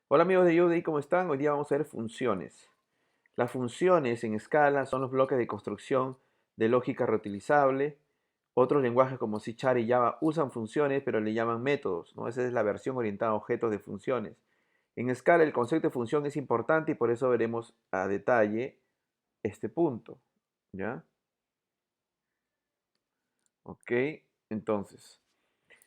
Hola amigos de Udemy, ¿cómo están? Hoy día vamos a ver funciones. Las funciones en escala son los bloques de construcción de lógica reutilizable. Otros lenguajes como C# y Java usan funciones, pero le llaman métodos, ¿no? Esa es la versión orientada a objetos de funciones. En escala el concepto de función es importante y por eso veremos a detalle este punto, ¿ya? Ok, entonces.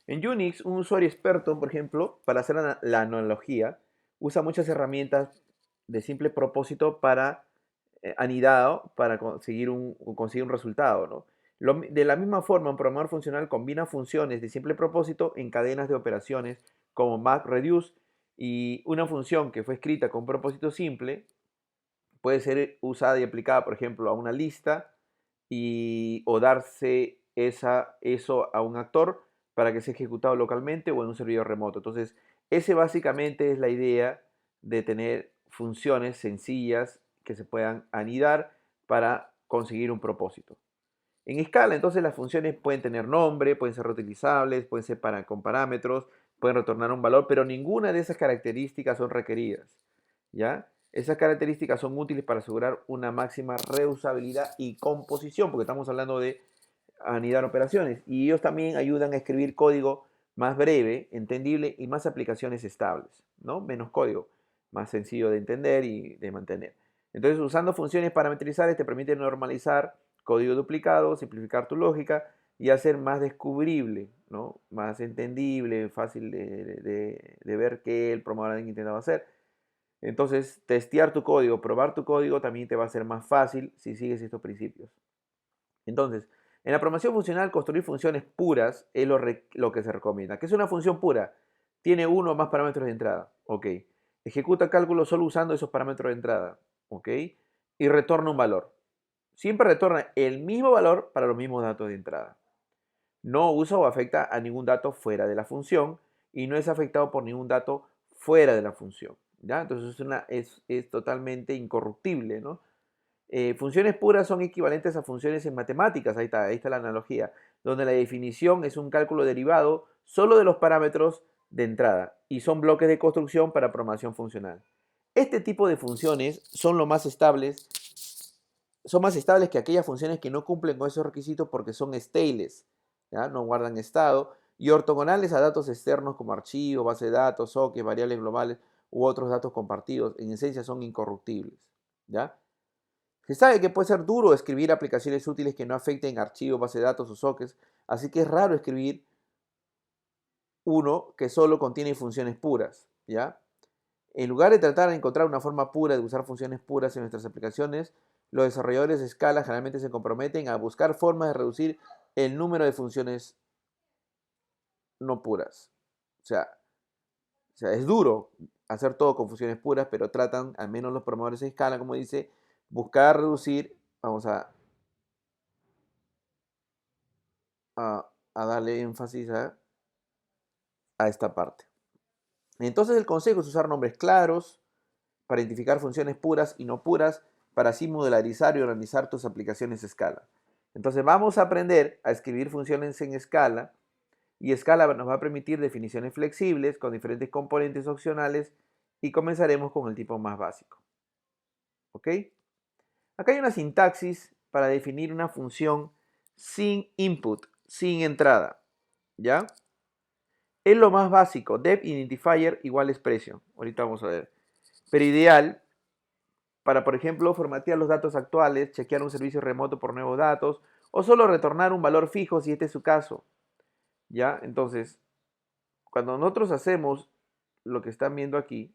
En Unix, un usuario experto, por ejemplo, para hacer la analogía, usa muchas herramientas de simple propósito para anidado para conseguir un resultado, ¿no? De la misma forma, un programador funcional combina funciones de simple propósito en cadenas de operaciones como MapReduce, y una función que fue escrita con un propósito simple puede ser usada y aplicada, por ejemplo, a una lista o darse eso a un actor para que sea ejecutado localmente o en un servidor remoto. Entonces, ese básicamente es la idea de tener funciones sencillas que se puedan anidar para conseguir un propósito. En escala, entonces, las funciones pueden tener nombre, pueden ser reutilizables, pueden ser con parámetros, pueden retornar un valor, pero ninguna de esas características son requeridas, ¿ya? Esas características son útiles para asegurar una máxima reusabilidad y composición, porque estamos hablando de anidar operaciones, y ellos también ayudan a escribir código más breve, entendible y más aplicaciones estables, ¿no? Menos código, más sencillo de entender y de mantener. Entonces, usando funciones parametrizadas te permite normalizar código duplicado, simplificar tu lógica y hacer más descubrible, ¿no? Más entendible, fácil de ver qué el programador intentaba hacer. Entonces, testear tu código, probar tu código también te va a ser más fácil si sigues estos principios. Entonces, en la programación funcional, construir funciones puras es lo que se recomienda. ¿Qué es una función pura? Tiene uno o más parámetros de entrada. Ok. Ejecuta cálculos solo usando esos parámetros de entrada. Ok. Y retorna un valor. Siempre retorna el mismo valor para los mismos datos de entrada. No usa o afecta a ningún dato fuera de la función y no es afectado por ningún dato fuera de la función. ¿Ya? Entonces es totalmente incorruptible, ¿no? Funciones puras son equivalentes a funciones en matemáticas, ahí está la analogía, donde la definición es un cálculo derivado solo de los parámetros de entrada y son bloques de construcción para programación funcional. Este tipo de funciones son más estables que aquellas funciones que no cumplen con esos requisitos porque son stables, ¿ya? No guardan estado, y ortogonales a datos externos como archivos, base de datos, sockets, variables globales u otros datos compartidos. En esencia son incorruptibles, ¿ya? Se sabe que puede ser duro escribir aplicaciones útiles que no afecten archivos, base de datos o sockets, así que es raro escribir uno que solo contiene funciones puras, ¿ya? En lugar de tratar de encontrar una forma pura de usar funciones puras en nuestras aplicaciones, los desarrolladores de escala generalmente se comprometen a buscar formas de reducir el número de funciones no puras. O sea, es duro hacer todo con funciones puras, pero tratan, al menos los programadores de escala, como dice, buscar reducir, vamos a darle énfasis a esta parte. Entonces el consejo es usar nombres claros para identificar funciones puras y no puras, para así modelarizar y organizar tus aplicaciones a escala. Entonces vamos a aprender a escribir funciones en escala, y escala nos va a permitir definiciones flexibles con diferentes componentes opcionales, y comenzaremos con el tipo más básico. ¿Ok? Acá hay una sintaxis para definir una función sin input, sin entrada. ¿Ya? Es lo más básico, def identifier igual expression. Ahorita vamos a ver. Pero ideal para, por ejemplo, formatear los datos actuales, chequear un servicio remoto por nuevos datos, o solo retornar un valor fijo si este es su caso. ¿Ya? Entonces, cuando nosotros hacemos lo que están viendo aquí,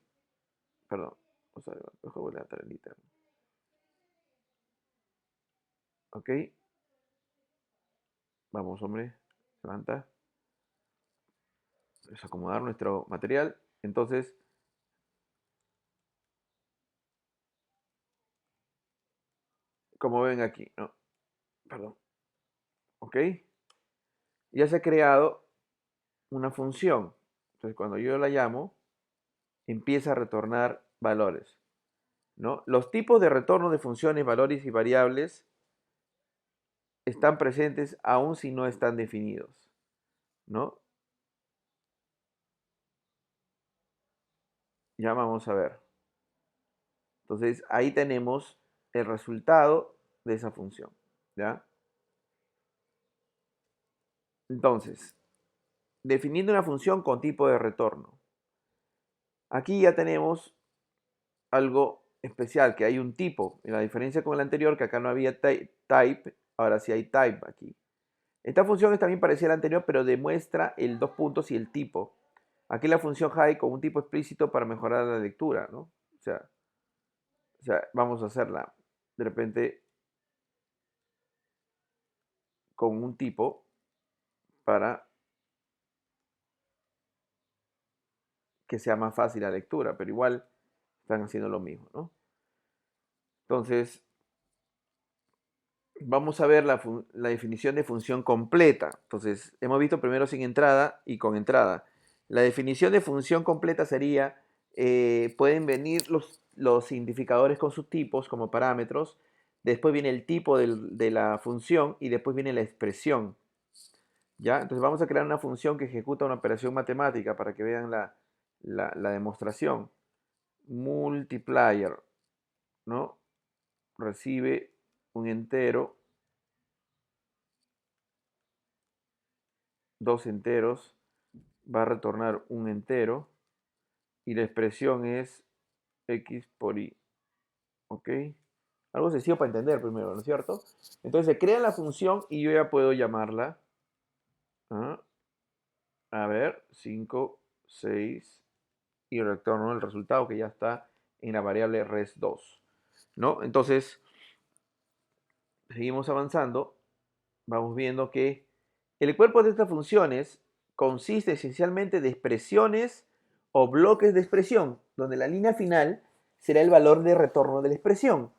perdón, vamos a ver, voy a levantar el ítem. ¿Ok? Vamos, hombre, levanta. Desacomodar nuestro material. Entonces, como ven aquí, no, perdón, ¿ok? Ya se ha creado una función. Entonces, cuando yo la llamo, empieza a retornar valores, ¿no? Los tipos de retorno de funciones, valores y variables están presentes aun si no están definidos, ¿no? Ya vamos a ver. Entonces, ahí tenemos el resultado de esa función, ¿ya? Entonces, definiendo una función con tipo de retorno. Aquí ya tenemos algo especial, que hay un tipo. Y la diferencia con el anterior, que acá no había type, ahora sí hay type aquí. Esta función es también parecida a la anterior, pero demuestra el dos puntos y el tipo. Aquí la función hide con un tipo explícito para mejorar la lectura, ¿no? O sea, vamos a hacerla de repente con un tipo para que sea más fácil la lectura, pero igual están haciendo lo mismo, ¿no? Entonces, vamos a ver la definición de función completa. Entonces, hemos visto primero sin entrada y con entrada. La definición de función completa sería, pueden venir los identificadores con sus tipos como parámetros, después viene el tipo de la función y después viene la expresión. ¿Ya? Entonces vamos a crear una función que ejecuta una operación matemática para que vean la demostración. Multiplier, ¿no? Recibe un entero, dos enteros, va a retornar un entero y la expresión es x por y. ¿Ok? Algo sencillo para entender primero, ¿no es cierto? Entonces se crea la función y yo ya puedo llamarla. ¿Ah? A ver, 5, 6 y retorno el resultado que ya está en la variable res2. ¿No? Entonces, seguimos avanzando. Vamos viendo que el cuerpo de estas funciones consiste esencialmente de expresiones o bloques de expresión, donde la línea final será el valor de retorno de la expresión.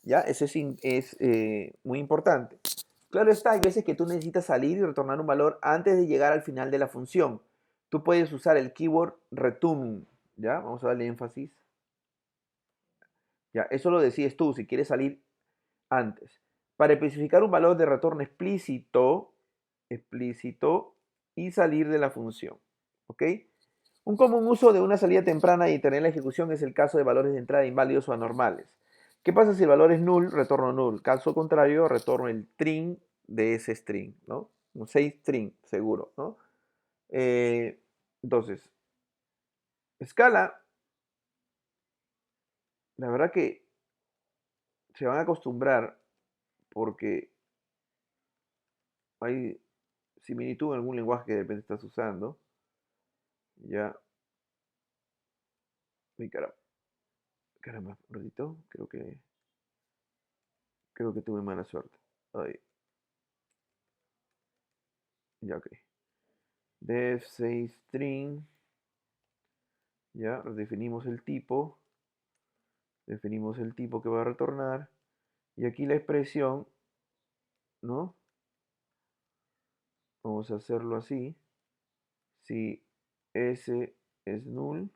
¿Ya? Eso es muy importante. Claro está, hay veces que tú necesitas salir y retornar un valor antes de llegar al final de la función. Tú puedes usar el keyword return. ¿Ya? Vamos a darle énfasis. ¿Ya? Eso lo decides tú, si quieres salir antes. Para especificar un valor de retorno explícito y salir de la función. ¿Ok? Un común uso de una salida temprana y tener la ejecución es el caso de valores de entrada inválidos o anormales. ¿Qué pasa si el valor es null? Retorno null. Caso contrario, retorno el string de ese string, ¿no? Un 6 string, seguro, ¿no? Entonces, escala, la verdad que se van a acostumbrar porque hay similitud en algún lenguaje que de repente estás usando. Ya, mi caramba, un ratito, creo que tuve mala suerte. Ay, ya, ok. Def 6 string, ya, definimos el tipo que va a retornar, y aquí la expresión, ¿no? Vamos a hacerlo así. Si S es null,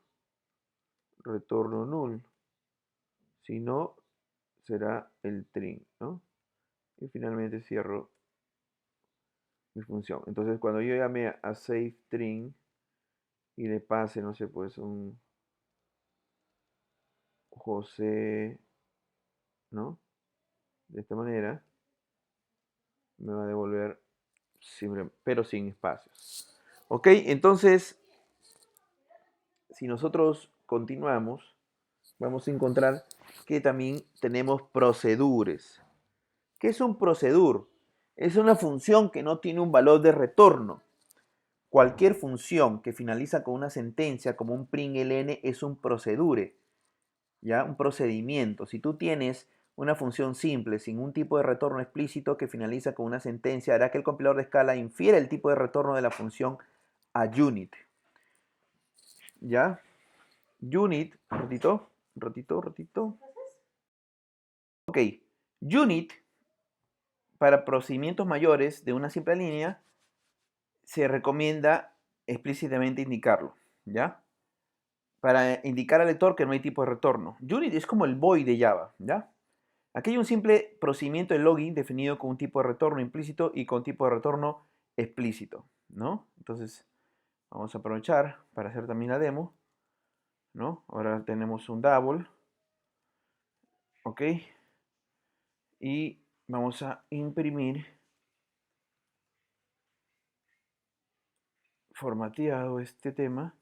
retorno null. Si no, será el string, ¿no? Y finalmente cierro mi función. Entonces, cuando yo llame a save string y le pase, no sé, pues un José, ¿no? De esta manera, me va a devolver siempre, pero sin espacios. Ok, entonces, si nosotros continuamos, vamos a encontrar que también tenemos procedures. ¿Qué es un procedure? Es una función que no tiene un valor de retorno. Cualquier función que finaliza con una sentencia como un println es un procedure, ¿ya? Un procedimiento. Si tú tienes una función simple sin un tipo de retorno explícito que finaliza con una sentencia, hará que el compilador de escala infiera el tipo de retorno de la función a unit. ¿Ya? Unit, ratito. Ok, unit para procedimientos mayores de una simple línea se recomienda explícitamente indicarlo, ¿ya? Para indicar al lector que no hay tipo de retorno. Unit es como el void de Java, ¿ya? Aquí hay un simple procedimiento de login definido con un tipo de retorno implícito y con tipo de retorno explícito, ¿no? Entonces, vamos a aprovechar para hacer también la demo, ¿no? Ahora tenemos un double, ¿ok? Y vamos a imprimir formateado este tema,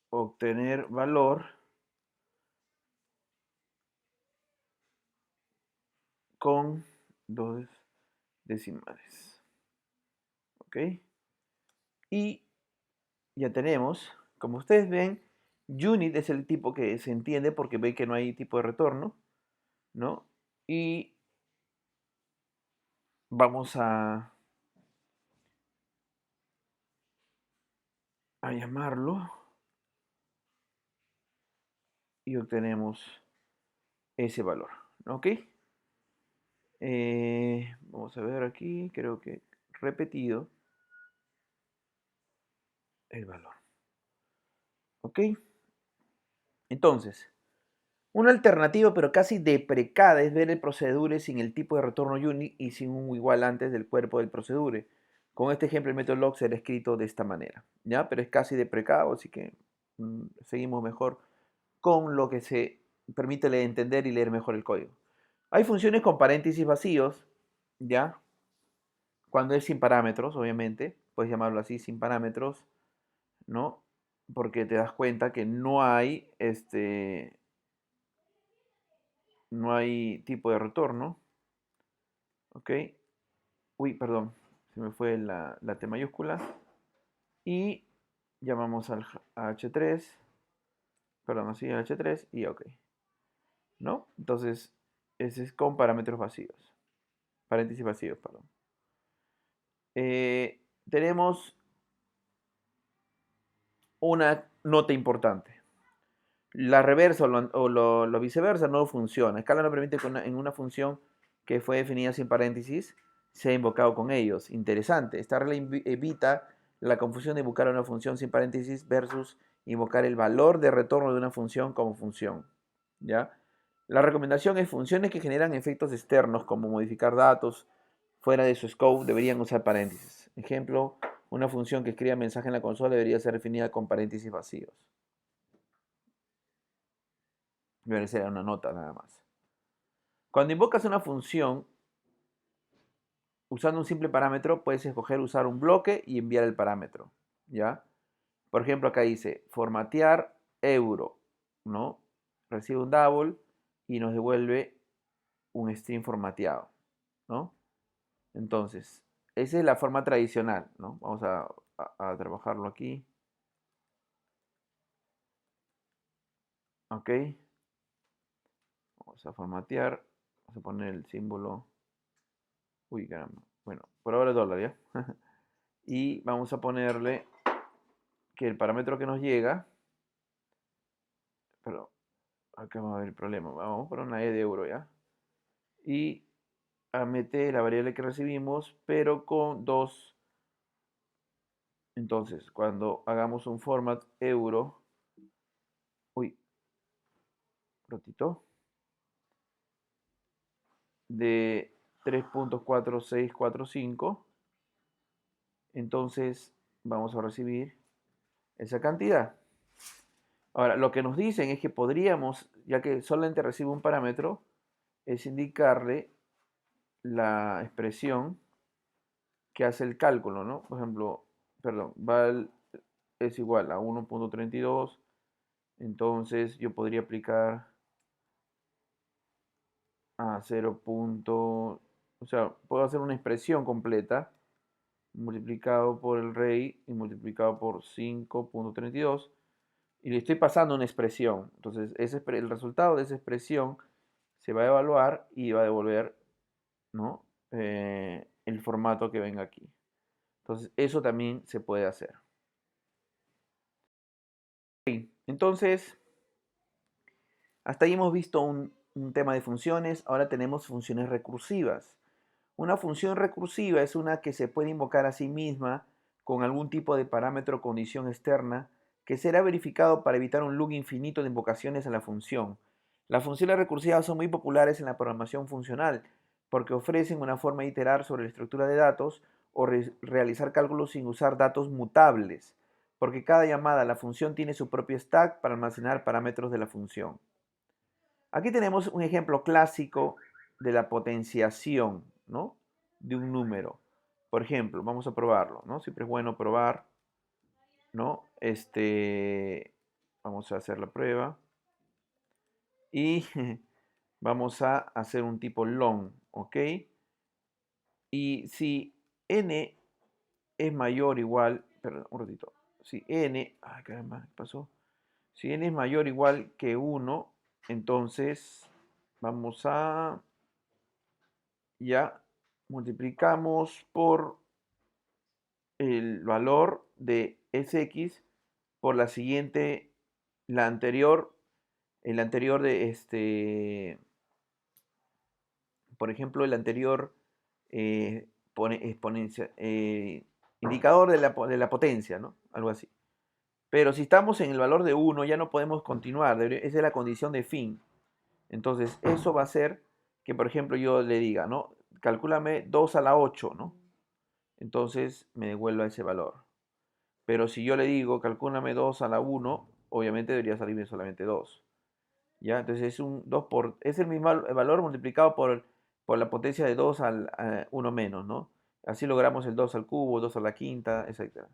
obtener valor con dos decimales, ¿ok? Y ya tenemos, como ustedes ven, unit es el tipo que se entiende porque ve que no hay tipo de retorno, ¿no? Y vamos a llamarlo y obtenemos ese valor, ¿ok? Vamos a ver aquí, creo que repetido el valor, ¿ok? Entonces, una alternativa pero casi deprecada es ver el procedure sin el tipo de retorno unit y sin un igual antes del cuerpo del procedure. Con este ejemplo el método log será escrito de esta manera, ¿ya? Pero es casi deprecado, así que seguimos mejor con lo que se permite entender y leer mejor el código. Hay funciones con paréntesis vacíos, ¿ya? Cuando es sin parámetros, obviamente, puedes llamarlo así, sin parámetros, ¿no? Porque te das cuenta que no hay no hay tipo de retorno, ¿ok? Uy, perdón, se me fue la T mayúscula. Y llamamos al H3, perdón, así al H3 y OK, ¿no? Entonces, ese es con parámetros vacíos, paréntesis vacíos, perdón. Tenemos una nota importante. La reversa o lo viceversa no funciona. Scala no permite que en una función que fue definida sin paréntesis sea invocado con ellos. Interesante. Esta regla evita la confusión de invocar una función sin paréntesis versus invocar el valor de retorno de una función como función. ¿Ya? La recomendación es funciones que generan efectos externos como modificar datos fuera de su scope deberían usar paréntesis. Ejemplo, una función que escriba mensaje en la consola debería ser definida con paréntesis vacíos. Debería ser una nota nada más. Cuando invocas una función usando un simple parámetro, puedes escoger usar un bloque y enviar el parámetro, ¿ya? Por ejemplo, acá dice formatear euro, ¿no? Recibe un double y nos devuelve un string formateado, ¿no? Entonces, esa es la forma tradicional, ¿no? Vamos a trabajarlo aquí. Ok. Vamos a formatear. Vamos a poner el símbolo. Uy, caramba. Bueno, por ahora dólar, ¿ya? Y vamos a ponerle que el parámetro que nos llega, pero acá va a haber el problema, vamos por una E de euro, ¿ya? Y a meter la variable que recibimos, pero con dos. Entonces, cuando hagamos un format euro, uy, ratito, de 3.4645, entonces vamos a recibir esa cantidad. Ahora, lo que nos dicen es que podríamos, ya que solamente recibe un parámetro, es indicarle la expresión que hace el cálculo, ¿no? Por ejemplo, perdón, val es igual a 1.32, entonces yo podría aplicar a 0. O sea, puedo hacer una expresión completa multiplicado por el rey y multiplicado por 5.32 y le estoy pasando una expresión. Entonces, el resultado de esa expresión se va a evaluar y va a devolver, ¿no? El formato que venga aquí. Entonces, eso también se puede hacer. Entonces, hasta ahí hemos visto un tema de funciones. Ahora tenemos funciones recursivas. Una función recursiva es una que se puede invocar a sí misma con algún tipo de parámetro o condición externa que será verificado para evitar un loop infinito de invocaciones a la función. Las funciones recursivas son muy populares en la programación funcional porque ofrecen una forma de iterar sobre la estructura de datos o realizar cálculos sin usar datos mutables. porque cada llamada a la función tiene su propio stack para almacenar parámetros de la función. Aquí tenemos un ejemplo clásico de la potenciación, ¿no? De un número. Por ejemplo, vamos a probarlo, ¿no? Siempre es bueno probar, ¿no? Vamos a hacer la prueba. Y vamos a hacer un tipo long, ¿ok? Y si n es mayor o igual, perdón, un ratito. Si n, ay caramba, ¿qué pasó? Si n es mayor o igual que 1, entonces vamos a, ya, multiplicamos por el valor de Sx por la siguiente, la anterior, el anterior de por ejemplo, el anterior exponencia, indicador de la potencia, ¿no? Algo así. Pero si estamos en el valor de 1, ya no podemos continuar. Esa es la condición de fin. Entonces, eso va a hacer que, por ejemplo, yo le diga, ¿no? Calcúlame 2 a la 8, ¿no? Entonces, me devuelva ese valor. Pero si yo le digo, calcúlame 2 a la 1, obviamente debería salirme solamente 2. ¿Ya? Entonces, es un 2 es el mismo valor multiplicado por la potencia de 2 al 1 menos, ¿no? Así logramos el 2 al cubo, 2 a la quinta, etc.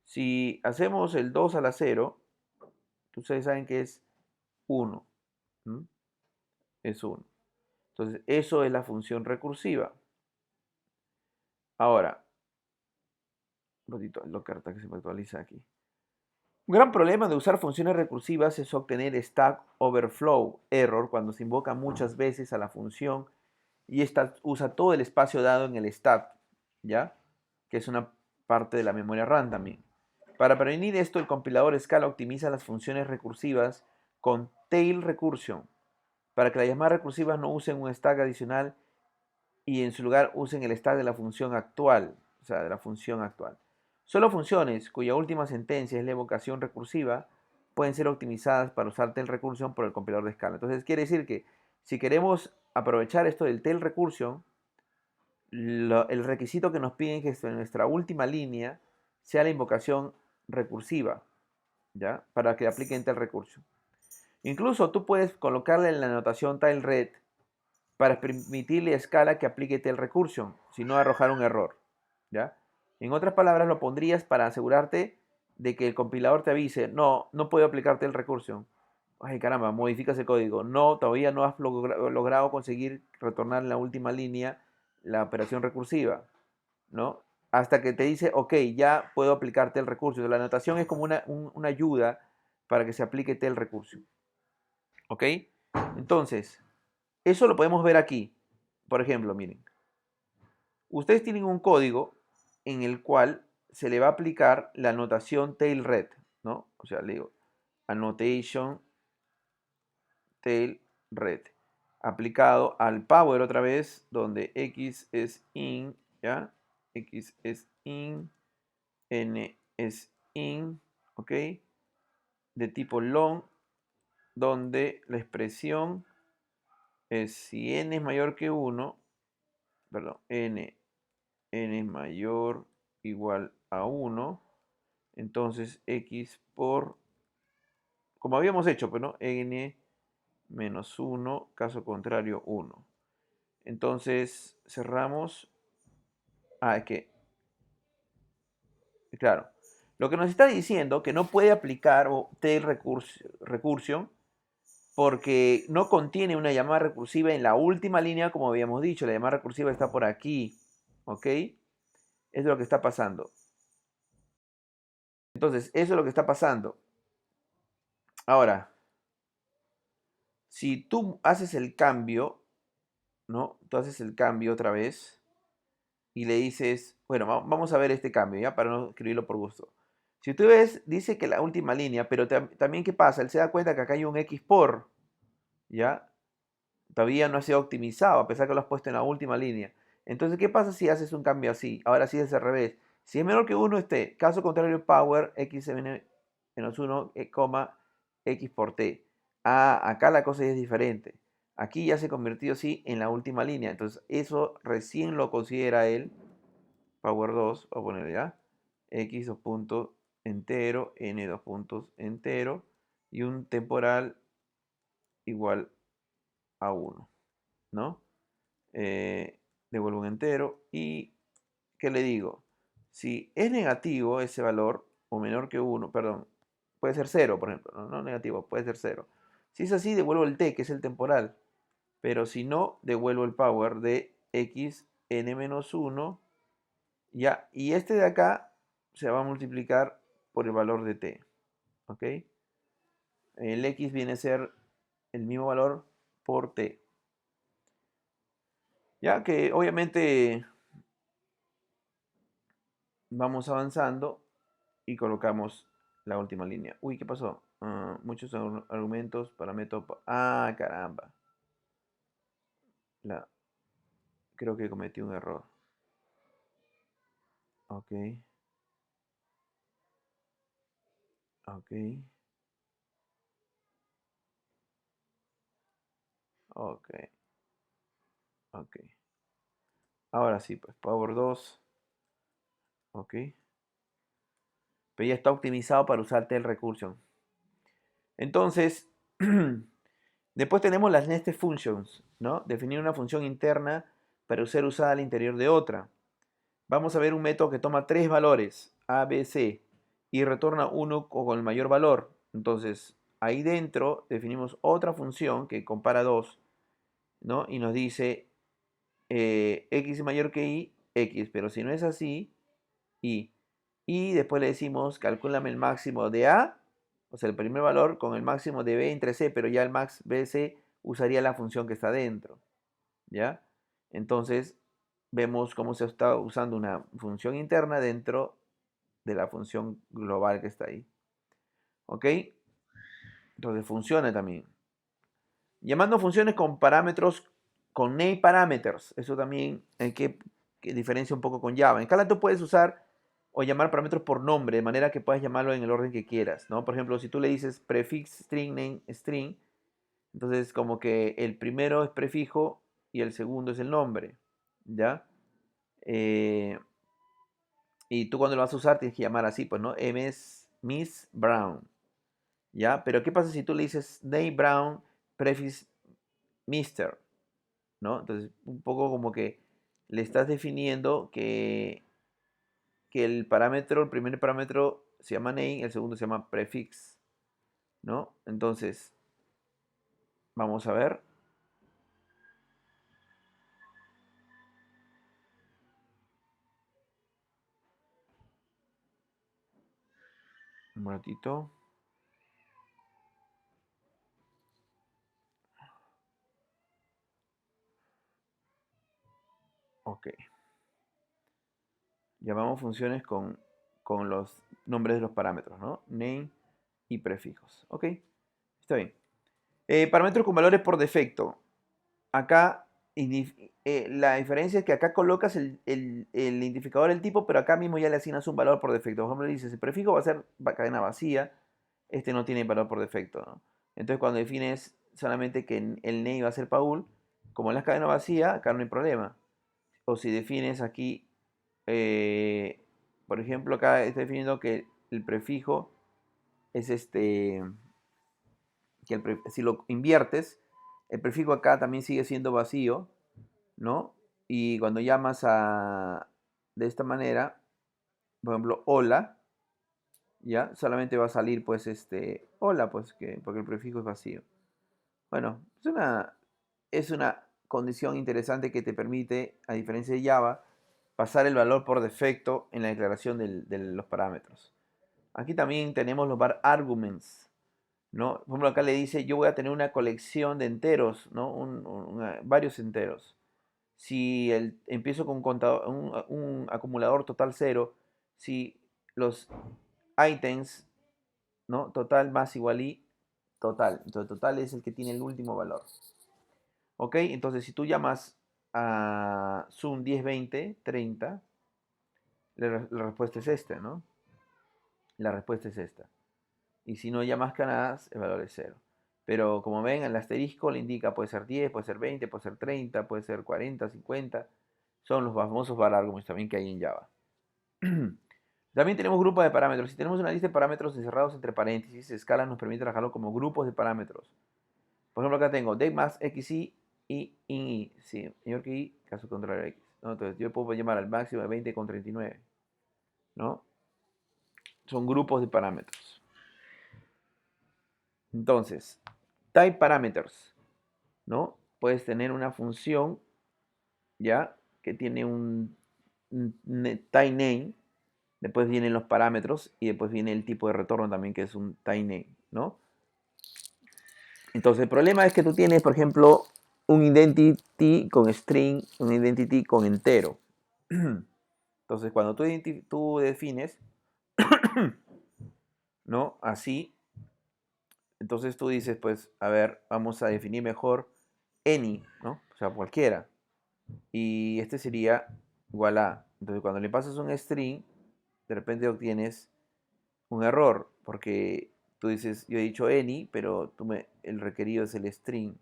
Si hacemos el 2 a la 0, ustedes saben que es 1. ¿M? Es 1. Entonces, eso es la función recursiva. Ahora, un ratito, lo que se me actualiza aquí. Un gran problema de usar funciones recursivas es obtener stack overflow error cuando se invoca muchas veces a la función y esta usa todo el espacio dado en el stack, ¿ya? Que es una parte de la memoria RAM también. Para prevenir esto, el compilador Scala optimiza las funciones recursivas con tail recursion, para que las llamadas recursivas no usen un stack adicional y en su lugar usen el stack de la función actual, o sea, de la función actual. Solo funciones cuya última sentencia es la evocación recursiva pueden ser optimizadas para usar tail recursion por el compilador de Scala. Entonces quiere decir que si queremos aprovechar esto del tail recursion, el requisito que nos piden es que nuestra última línea sea la invocación recursiva, ¿ya? Para que apliquen tail recursion. Incluso tú puedes colocarle en la notación tailret para permitirle a Scala que aplique tail recursion, si no arrojar un error, ¿ya? En otras palabras, lo pondrías para asegurarte de que el compilador te avise, no, no puedo aplicar tail recursion. Ay, caramba, modificas el código. No, todavía no has logrado conseguir retornar en la última línea la operación recursiva, ¿no? Hasta que te dice, ok, ya puedo aplicarte el recurso. La anotación es como una ayuda para que se aplique el recurso. ¿Ok? Entonces, eso lo podemos ver aquí. Por ejemplo, miren. Ustedes tienen un código en el cual se le va a aplicar la anotación tailret, ¿no? O sea, le digo, annotation tailret, aplicado al power otra vez, donde x es in, ¿ya? X es in, n es in, ¿ok? De tipo long, donde la expresión es si n es mayor que 1, perdón, n es mayor o igual a 1, entonces x por, como habíamos hecho, pues, ¿no? N menos 1, caso contrario 1. Entonces cerramos. Es que, claro, lo que nos está diciendo que no puede aplicar tail recursion porque no contiene una llamada recursiva en la última línea, como habíamos dicho. La llamada recursiva está por aquí, ¿ok? Eso es lo que está pasando. Entonces, eso es lo que está pasando. Ahora, si tú haces el cambio, ¿no? Tú haces el cambio otra vez y le dices, bueno, vamos a ver este cambio, ¿ya? Para no escribirlo por gusto. Si tú ves, dice que la última línea, pero también, ¿qué pasa? Él se da cuenta que acá hay un X por, ¿ya? Todavía no ha sido optimizado, a pesar que lo has puesto en la última línea. Entonces, ¿qué pasa si haces un cambio así? Ahora sí es al revés. Si es menor que 1, caso contrario, power, x menos 1, x por t. Acá la cosa ya es diferente. Aquí ya se convirtió así en la última línea. Entonces, eso recién lo considera él, power 2, o poner ya, x punto entero, n dos puntos entero, y un temporal igual a 1, ¿no? Devuelvo un entero y, ¿qué le digo? Si es negativo ese valor, o menor que 1, perdón, puede ser 0, por ejemplo, no negativo, puede ser 0. Si es así, devuelvo el t, que es el temporal, pero si no, devuelvo el power de x n-1, ya, y este de acá se va a multiplicar por el valor de t, ¿ok? El x viene a ser el mismo valor por t. Ya que obviamente vamos avanzando y colocamos la última línea. Uy, ¿qué pasó? Muchos argumentos para método. Ah, caramba. Creo que cometí un error. Ok. Ok. Ok. Ok. Ahora sí, pues Power 2. Ok. Pero ya está optimizado para usarte el recursion. Entonces, después tenemos las nested functions, ¿no? Definir una función interna para ser usada al interior de otra. Vamos a ver un método que toma tres valores, A, B, C, y retorna uno con el mayor valor. Entonces, ahí dentro definimos otra función que compara dos, ¿no? Y nos dice x es mayor que y, x, pero si no es así, y. Y después le decimos, calcúlame el máximo de A, o sea, el primer valor con el máximo de B entre C, pero ya el max BC usaría la función que está dentro, ¿ya? Entonces, vemos cómo se está usando una función interna dentro de la función global que está ahí, ¿ok? Entonces, funciona también. Llamando funciones con parámetros, con name parameters, eso también hay que diferencia un poco con Java. En Scala tú puedes usar o llamar parámetros por nombre, de manera que puedas llamarlo en el orden que quieras, ¿no? Por ejemplo, si tú le dices prefix string name string, entonces como que el primero es prefijo y el segundo es el nombre, ¿ya? Y tú cuando lo vas a usar tienes que llamar así, pues, ¿no? Miss Brown, ¿ya? Pero ¿qué pasa si tú le dices name Brown prefix Mister, ¿no? Entonces, un poco como que le estás definiendo que el parámetro, el primer parámetro se llama name, el segundo se llama prefix, ¿no? Entonces, vamos a ver. Un ratito. Ok. Llamamos funciones con los nombres de los parámetros, ¿no? Name y prefijos. Ok, está bien. Parámetros con valores por defecto. Acá la diferencia es que acá colocas el identificador del tipo, pero acá mismo ya le asignas un valor por defecto. Por ejemplo, dices, el prefijo va a ser cadena vacía, este no tiene valor por defecto, ¿no? Entonces cuando defines solamente que el name va a ser Paul, como es la cadena vacía, acá no hay problema. O si defines aquí, eh, por ejemplo, acá está definiendo que el prefijo es si lo inviertes, el prefijo acá también sigue siendo vacío, ¿no? Y cuando llamas de esta manera, por ejemplo, hola, ¿ya? Solamente va a salir pues hola, pues porque el prefijo es vacío. Bueno, es una condición interesante que te permite, a diferencia de Java, pasar el valor por defecto en la declaración de los parámetros. Aquí también tenemos los var arguments, ¿no? Por ejemplo, acá le dice, yo voy a tener una colección de enteros, ¿no? Varios enteros. Si empiezo con un acumulador total cero, si los ítems, ¿no? Total más igual y total. Entonces, total es el que tiene el último valor. ¿Ok? Entonces, si tú llamas a zoom 10, 20, 30, la respuesta es esta, ¿no? La respuesta es esta. Y si no llamas canadas, el valor es cero. Pero como ven, el asterisco le indica puede ser 10, puede ser 20, puede ser 30, puede ser 40, 50. Son los famosos var arguments también que hay en Java. También tenemos grupos de parámetros. Si tenemos una lista de parámetros encerrados entre paréntesis, escalas nos permite trabajarlo como grupos de parámetros. Por ejemplo, acá tengo dmax xy y in y. Sí, mayor que y, caso contrario a x. ¿No? Entonces yo puedo llamar al máximo de 20 con 39. ¿No? Son grupos de parámetros. Entonces, type parameters, ¿no? Puedes tener una función, ¿ya? Que tiene un type name, después vienen los parámetros y después viene el tipo de retorno también, que es un type name, ¿no? Entonces, el problema es que tú tienes, por ejemplo, un identity con string, un identity con entero. Entonces, cuando tú defines, ¿no? Así, entonces tú dices, pues, a ver, vamos a definir mejor any, ¿no? O sea, cualquiera. Y este sería igual a. Entonces, cuando le pasas un string, de repente obtienes un error, porque tú dices, yo he dicho any, pero el requerido es el string.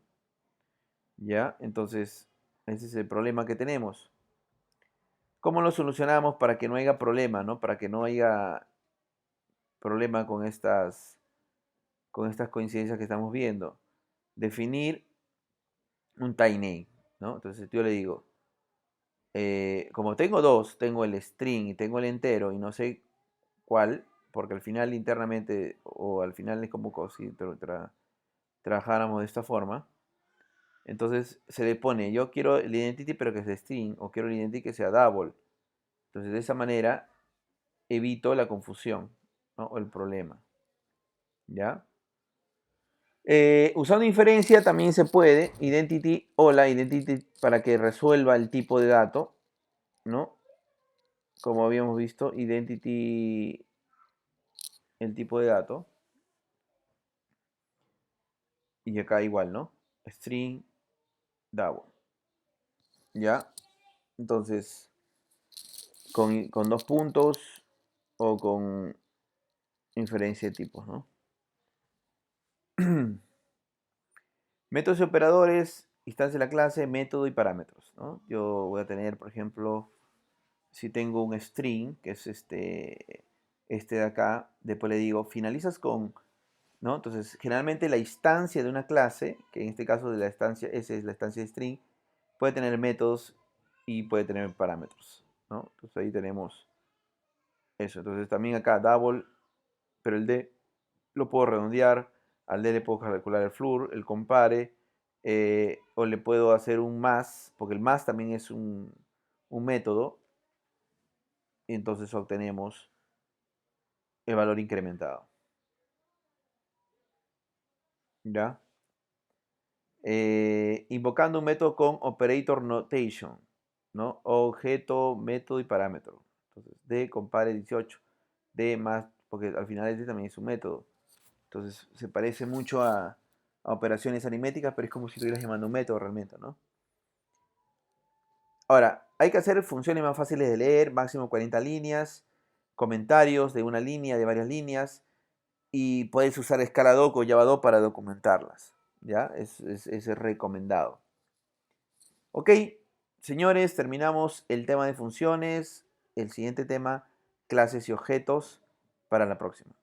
¿Ya? Entonces, ese es el problema que tenemos. ¿Cómo lo solucionamos para que no haya problema, ¿no? Para que no haya problema con estas coincidencias que estamos viendo. Definir un type name, ¿no? Entonces yo le digo, como tengo dos, tengo el string y tengo el entero y no sé cuál, porque al final internamente, o al final es como si trabajáramos de esta forma, entonces se le pone, yo quiero el identity pero que sea string, o quiero el identity que sea double. Entonces de esa manera evito la confusión, ¿no? O el problema. ¿Ya? Usando inferencia también se puede, identity, hola, identity para que resuelva el tipo de dato, ¿no? Como habíamos visto, identity, el tipo de dato. Y acá igual, ¿no? String, double. ¿Ya? Entonces, con dos puntos o con inferencia de tipos, ¿no? Métodos y operadores, instancia de la clase, método y parámetros, ¿no? Yo voy a tener, por ejemplo, si tengo un string, que es este de acá, después le digo, finalizas con, ¿no? Entonces, generalmente la instancia de una clase, que en este caso de la instancia, esa es la instancia de string, puede tener métodos y puede tener parámetros, ¿no? Entonces ahí tenemos eso. Entonces también acá double, pero el D lo puedo redondear, al D le puedo calcular el floor, el compare, o le puedo hacer un más, porque el más también es un método, y entonces obtenemos el valor incrementado. ¿Ya? Invocando un método con operator notation, ¿no? Objeto, método y parámetro. Entonces, D compare 18, D más, porque al final este también es un método. Entonces, se parece mucho a operaciones aritméticas, pero es como si estuvieras llamando un método realmente, ¿no? Ahora, hay que hacer funciones más fáciles de leer, máximo 40 líneas, comentarios de una línea, de varias líneas, y puedes usar Scaladoc o Javadoc para documentarlas. ¿Ya? Es recomendado. Ok, señores, terminamos el tema de funciones. El siguiente tema, clases y objetos, para la próxima.